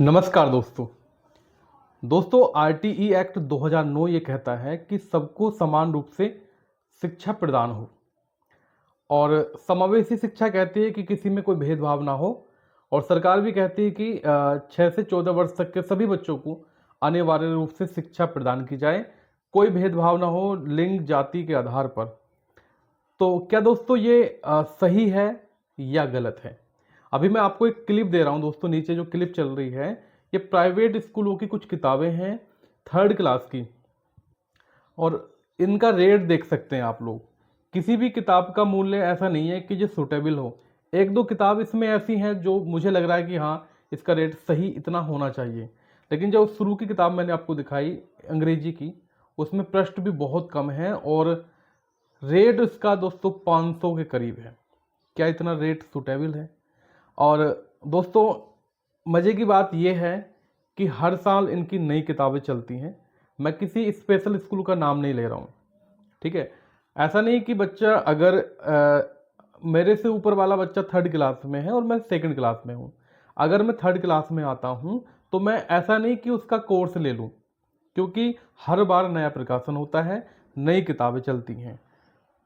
नमस्कार दोस्तों। RTE act 2009 ये कहता है कि सबको समान रूप से शिक्षा प्रदान हो और समावेशी शिक्षा कहती है कि किसी में कोई भेदभाव ना हो। और सरकार भी कहती है कि 6 से 14 वर्ष तक के सभी बच्चों को अनिवार्य रूप से शिक्षा प्रदान की जाए, कोई भेदभाव ना हो लिंग जाति के आधार पर। तो क्या दोस्तों ये सही है या गलत है? अभी मैं आपको एक क्लिप दे रहा हूं दोस्तों, नीचे जो क्लिप चल रही है ये प्राइवेट स्कूलों की कुछ किताबें हैं, 3rd क्लास की, और इनका रेट देख सकते हैं आप लोग। किसी भी किताब का मूल्य ऐसा नहीं है कि जो सूटेबल हो। एक दो किताब इसमें ऐसी हैं जो मुझे लग रहा है कि हाँ, इसका रेट सही इतना होना चाहिए, लेकिन जो शुरू की किताब मैंने आपको दिखाई अंग्रेजी की, उसमें पृष्ठ भी बहुत कम है और रेट इसका दोस्तों 500 के करीब है। क्या इतना रेट सूटेबल है? और दोस्तों मज़े की बात यह है कि हर साल इनकी नई किताबें चलती हैं। मैं किसी स्पेशल स्कूल का नाम नहीं ले रहा हूँ, ठीक है? ऐसा नहीं कि बच्चा अगर मेरे से ऊपर वाला बच्चा 3rd क्लास में है और मैं 2nd क्लास में हूँ, अगर मैं 3rd क्लास में आता हूँ तो मैं ऐसा नहीं कि उसका कोर्स ले लूँ, क्योंकि हर बार नया प्रकाशन होता है, नई किताबें चलती हैं।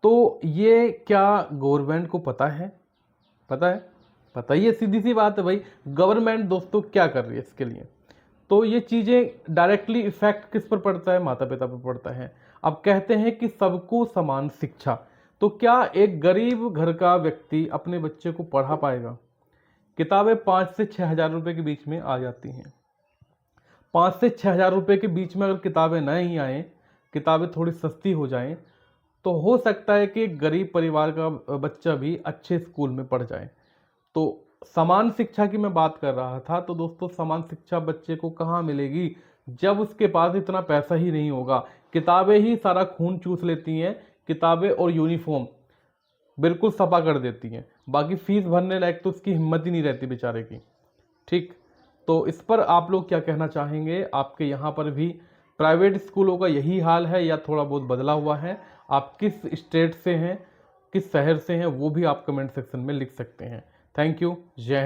तो ये क्या गवर्नमेंट को पता है? पता है? बताइए, सीधी सी बात है भाई। गवर्नमेंट दोस्तों क्या कर रही है इसके लिए? तो ये चीज़ें डायरेक्टली इफेक्ट किस पर पड़ता है? माता पिता पर पड़ता है। अब कहते हैं कि सबको समान शिक्षा, तो क्या एक गरीब घर का व्यक्ति अपने बच्चे को पढ़ा पाएगा? किताबें 5 से 6 हज़ार रुपये के बीच में आ जाती हैं। 5 से 6 हज़ार रुपये के बीच में अगर किताबें नहीं आए, किताबें थोड़ी सस्ती हो जाएं, तो हो सकता है कि एक गरीब परिवार का बच्चा भी अच्छे स्कूल में पढ़ जाए। तो समान शिक्षा की मैं बात कर रहा था, तो दोस्तों समान शिक्षा बच्चे को कहाँ मिलेगी जब उसके पास इतना पैसा ही नहीं होगा। किताबें ही सारा खून चूस लेती हैं, किताबें और यूनिफॉर्म बिल्कुल सफा कर देती हैं, बाकी फीस भरने लायक तो उसकी हिम्मत ही नहीं रहती बेचारे की। ठीक, तो इस पर आप लोग क्या कहना चाहेंगे? आपके यहाँ पर भी प्राइवेट स्कूलों का यही हाल है या थोड़ा बहुत बदला हुआ है? आप किस स्टेट से हैं, किस शहर से हैं, वो भी आप कमेंट सेक्शन में लिख सकते हैं। Thank you. जय हिंद।